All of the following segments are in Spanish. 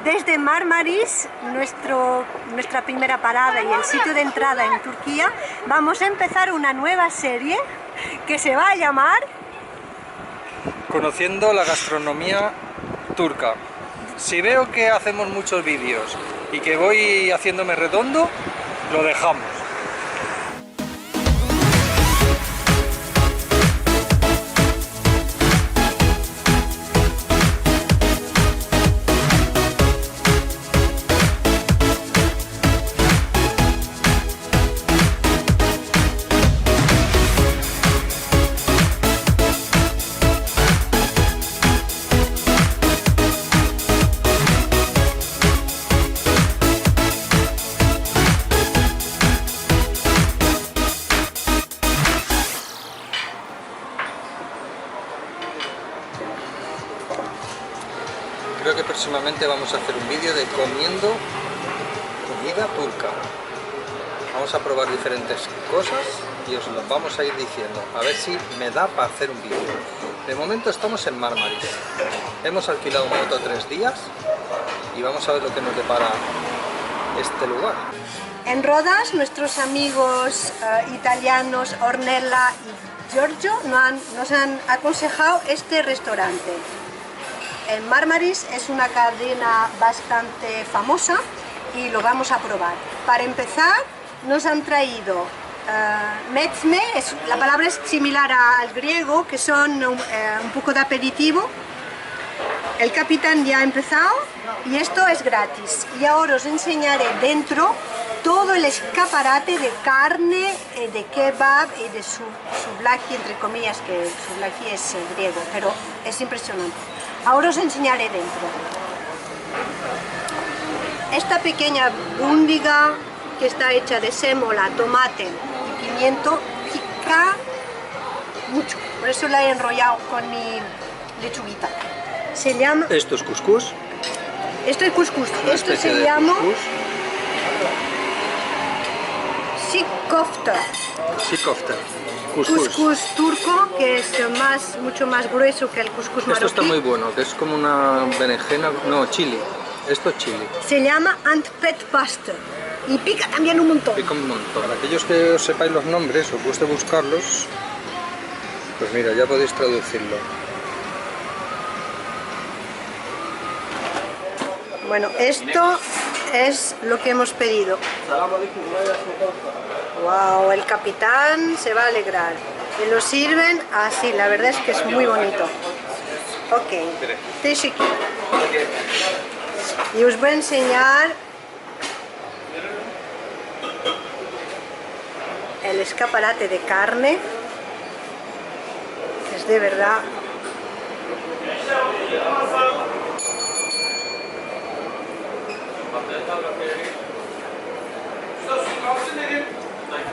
Desde Marmaris, nuestra primera parada y el sitio de entrada en Turquía, vamos a empezar una nueva serie que se va a llamar Conociendo la gastronomía turca. Si veo que hacemos muchos vídeos y que voy haciéndome redondo, lo dejamos. Creo que próximamente vamos a hacer un vídeo de comiendo comida turca. Vamos a probar diferentes cosas y os lo vamos a ir diciendo, a ver si me da para hacer un vídeo. De momento estamos en Marmaris. Hemos alquilado un moto 3 días y vamos a ver lo que nos depara este lugar. en Rodas. Nuestros amigos italianos Ornella y Giorgio nos han aconsejado este restaurante. En Marmaris es una cadena bastante famosa y lo vamos a probar. Para empezar, nos han traído mezme, la palabra es similar al griego, que son un poco de aperitivo. El capitán ya ha empezado y esto es gratis. Y ahora os enseñaré dentro todo el escaparate de carne, de kebab y de souvlaki, entre comillas, que souvlaki es griego, pero es impresionante. Ahora os enseñaré dentro. Esta pequeña búndiga que está hecha de sémola, tomate y pimiento pica mucho, por eso la he enrollado con mi lechuguita. Se llama... Esto es cuscús. Esto es cuscús. Esto se llama sikofta. Sikofta. Cuscús. Cuscús turco, que es mucho más grueso que el cuscús marroquí. Esto está muy bueno, que es como una berenjena, no, chili. Esto es chili. Se llama antpet pasta y pica también un montón. Pica un montón. Para aquellos que os sepáis los nombres, os guste buscarlos, pues mira, ya podéis traducirlo. Bueno, esto es lo que hemos pedido. Wow, el capitán se va a alegrar. Y lo sirven así, la verdad es que es muy bonito. Ok, teşekkür. Y os voy a enseñar el escaparate de carne, que es de verdad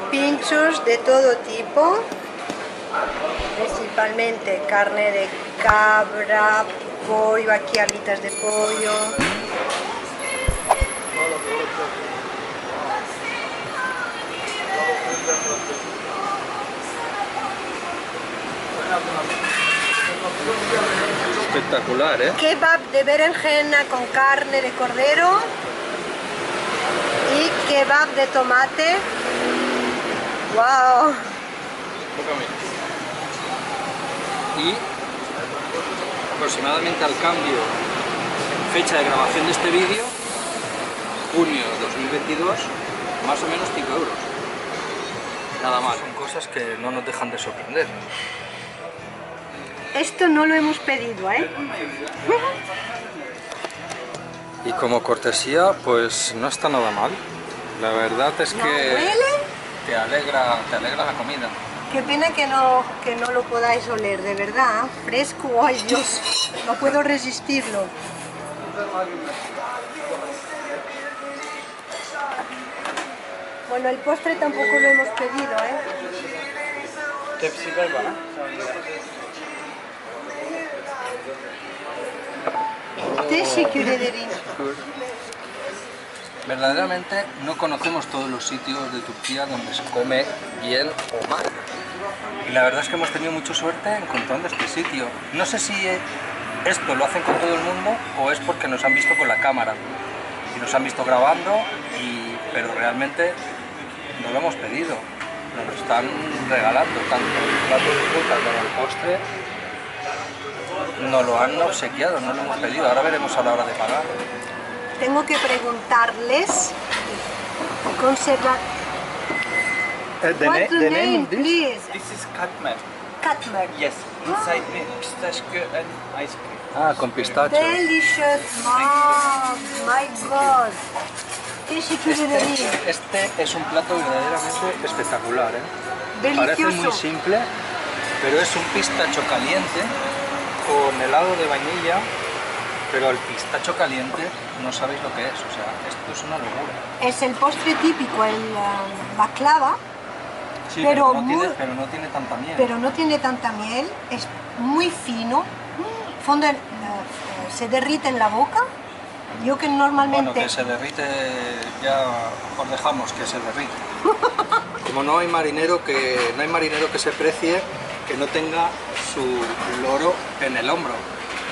pinchos de todo tipo, principalmente carne de cabra, pollo, aquí alitas de pollo. Espectacular, ¿eh? Kebab de berenjena con carne de cordero y kebab de tomate. ¡Wow! Y aproximadamente al cambio, fecha de grabación de este vídeo, junio 2022, más o menos 5 euros. Nada más. Son cosas que no nos dejan de sorprender. Esto no lo hemos pedido, ¿eh? Y como cortesía, pues no está nada mal. La verdad es que ¿Huele? te alegra la comida. Qué pena que no lo podáis oler, de verdad. Fresco, ¡ay Dios! No puedo resistirlo. Bueno, el postre tampoco lo hemos pedido, ¿eh? Teşekkür ederim. Verdaderamente no conocemos todos los sitios de Turquía donde se come bien o mal. Y la verdad es que hemos tenido mucha suerte encontrando este sitio. No sé si esto lo hacen con todo el mundo o es porque nos han visto con la cámara y nos han visto grabando, pero realmente no lo hemos pedido, nos lo están regalando, tanto el plato de fruta como el postre nos lo han obsequiado, no lo hemos pedido, ahora veremos a la hora de pagar. Tengo que preguntarles, conservar... What's the name, please? This is katmer. Katmer. Yes, inside pistachio and ice cream. Ah, con pistacho. Delicious, mom, my God. ¿Qué se quiere decir? Este es un plato verdaderamente espectacular, ¿eh? Parece Delicioso. muy simple, pero es un pistacho caliente con helado de vainilla, pero el pistacho caliente no sabéis lo que es, o sea, esto es una locura. Es el postre típico, el baklava, Sí, pero no tiene tanta miel. pero no tiene tanta miel, es muy fino, se derrite en la boca. Yo que normalmente... Bueno, que se derrite, ya os dejamos que se derrite. Como no hay marinero que se precie, que no tenga su loro en el hombro.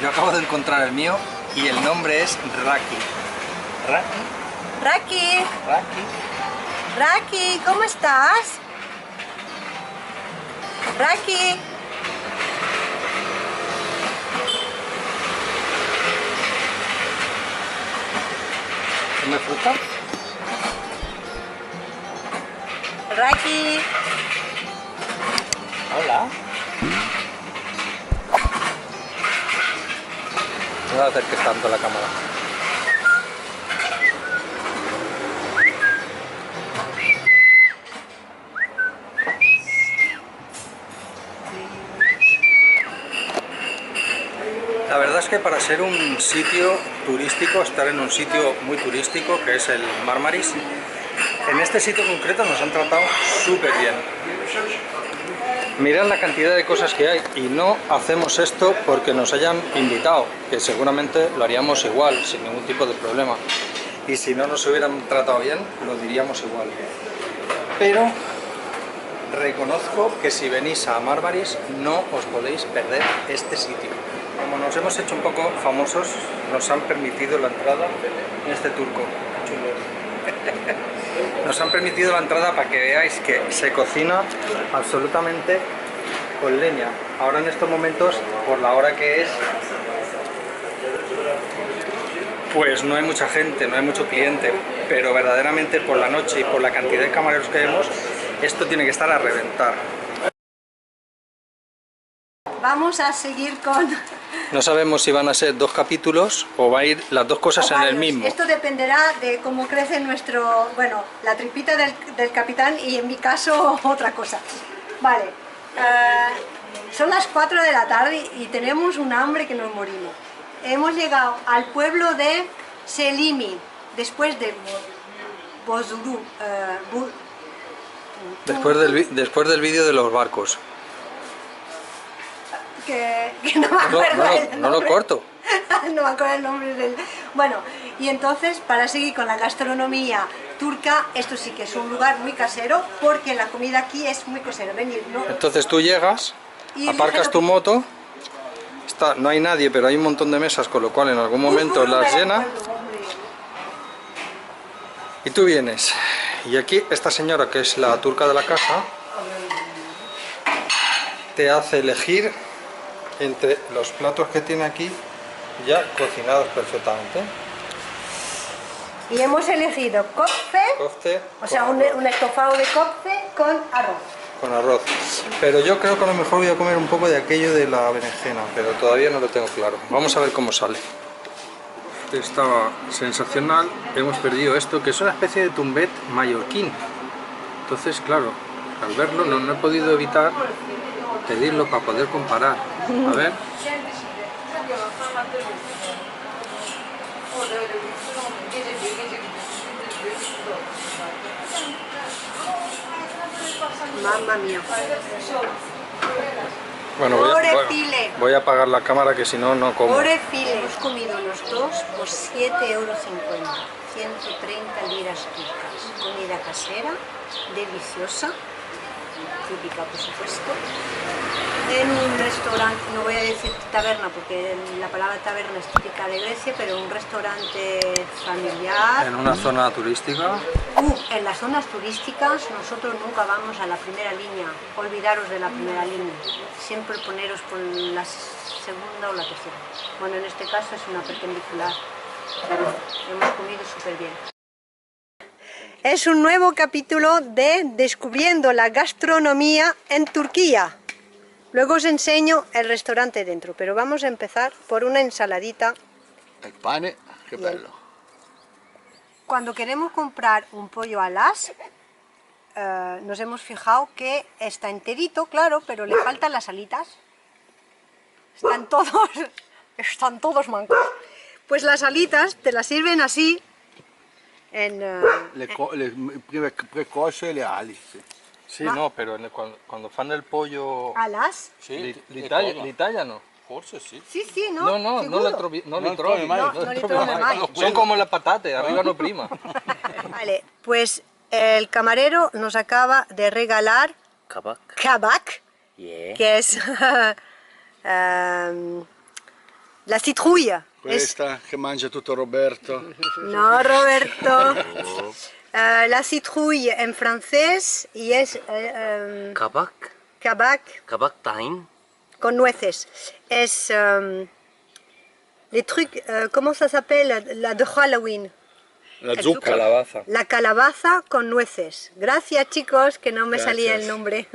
Yo acabo de encontrar el mío y el nombre es Raki. Raki, Raki. Raki, ¿cómo estás? Raki. ¿Come fruta? Raki. Hola. No te acerques tanto a la cámara. La verdad es que para ser un sitio turístico, estar en un sitio muy turístico, que es el Marmaris, en este sitio concreto nos han tratado súper bien. Mirad la cantidad de cosas que hay y no hacemos esto porque nos hayan invitado, que seguramente lo haríamos igual, sin ningún tipo de problema. Y si no nos hubieran tratado bien, lo diríamos igual. Pero reconozco que si venís a Marmaris no os podéis perder este sitio. Como nos hemos hecho un poco famosos, nos han permitido la entrada en este turco. Nos han permitido la entrada para que veáis que se cocina absolutamente con leña. Ahora en estos momentos, por la hora que es, pues no hay mucha gente, no hay mucho cliente, pero verdaderamente por la noche y por la cantidad de camareros que vemos, esto tiene que estar a reventar. Vamos a seguir con... No sabemos si van a ser 2 capítulos o va a ir las dos cosas en el varios. mismo. Esto dependerá de cómo crece nuestro... Bueno, la tripita del capitán y en mi caso otra cosa. Vale. Son las 4 de la tarde y tenemos un hambre que nos morimos. Hemos llegado al pueblo de Selimi, después de Bozuru. Después del vídeo de los barcos. Que no me acuerdo el No lo nombre. corto. No me acuerdo el nombre del... Bueno, y entonces, para seguir con la gastronomía turca, esto sí que es un lugar muy casero, porque la comida aquí es muy casera. Venid, ¿no? Entonces tú llegas, Y aparcas tu moto, no hay nadie, pero hay un montón de mesas, con lo cual en algún momento las llena, y tú vienes. Y aquí esta señora, que es la turca de la casa, te hace elegir entre los platos que tiene aquí ya cocinados perfectamente. Y hemos elegido kofte, o sea, un estofado de kofte con arroz. Con arroz. Pero yo creo que a lo mejor voy a comer un poco de aquello de la berenjena, pero todavía no lo tengo claro. Vamos a ver cómo sale. Estaba sensacional. Hemos perdido esto, que es una especie de tumbet mallorquín. Entonces, claro, al verlo no he podido evitar pedirlo para poder comparar. A ver. Mamma mía. Bueno, voy a apagar la cámara, que si no, no como. Orefile. Hemos comido los dos por 7,50 €, 130 liras turcas. Comida casera, deliciosa. típica, por supuesto. En un restaurante, no voy a decir taberna porque la palabra taberna es típica de Grecia, pero un restaurante familiar. En una zona turística. En las zonas turísticas nosotros nunca vamos a la primera línea, olvidaros de la primera línea, siempre poneros por la segunda o la tercera. Bueno, en este caso es una perpendicular, hemos comido súper bien. Es un nuevo capítulo de Descubriendo la gastronomía en Turquía. Luego os enseño el restaurante dentro, pero vamos a empezar por una ensaladita. El pane, qué bello. Cuando queremos comprar un pollo al as, nos hemos fijado que está enterito, claro, pero le faltan las alitas. Están todos mancos. Pues las alitas te las sirven así, Le prime precoce e le ali. Sì. Sí, no, pero cuando fan del pollo... alas. Sì, l'italiano. Forse sì. Sí, ¿no? No Sicuro? no li Non trovi trovi mai. No, non li trovi mai. Son como las patatas, arrivano prima. Vale, pues el camarero nos acaba de regalar kabak, Yeah. que es la citrouille. Questa che mangia tutto Roberto. No, Roberto. La citrouille en francés y es Kabak. kabak Kabak tahin. con nueces. Es les trucs, ¿cómo ça s'appelle? La de Halloween. La zucca. Calabaza. La calabaza con nueces. Gracias, chicos, que no me salía Gracias. el nombre.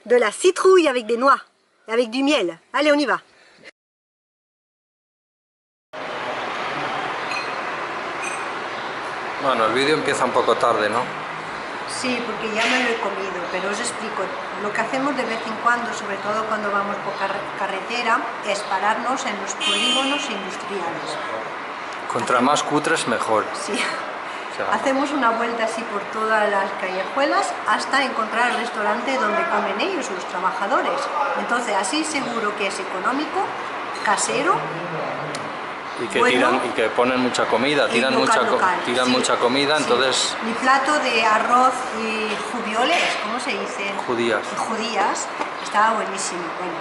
De la citrouille avec des noix, avec du miel. Allez, on y va. Bueno, el vídeo empieza un poco tarde, ¿no? Sí, porque ya me lo he comido, pero os explico. Lo que hacemos de vez en cuando, sobre todo cuando vamos por carretera, es pararnos en los polígonos industriales. Contra más cutres, mejor. Sí. O sea, Hacemos una vuelta así por todas las callejuelas hasta encontrar el restaurante donde comen ellos, los trabajadores. Entonces, así seguro que es económico, casero. y que bueno, tiran y que ponen mucha comida, tiran local, tiran sí, mucha comida, sí. entonces Mi plato de arroz y judioles, ¿cómo se dice? Judías. Judías, estaba buenísimo. Bueno,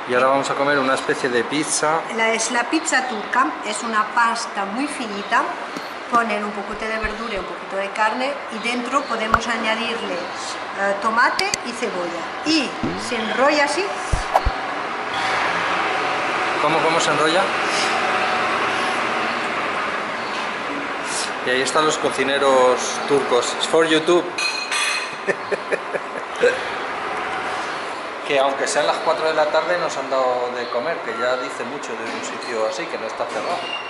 y ahora vamos a comer una especie de pizza. es la pizza turca, es una pasta muy finita, ponen un poquito de verdura y un poquito de carne y dentro podemos añadirle tomate y cebolla. Y se enrolla así. ¿Cómo se enrolla? Y ahí están los cocineros turcos. Es for YouTube. Que aunque sean las 4 de la tarde nos han dado de comer, que ya dice mucho de un sitio así, que no está cerrado.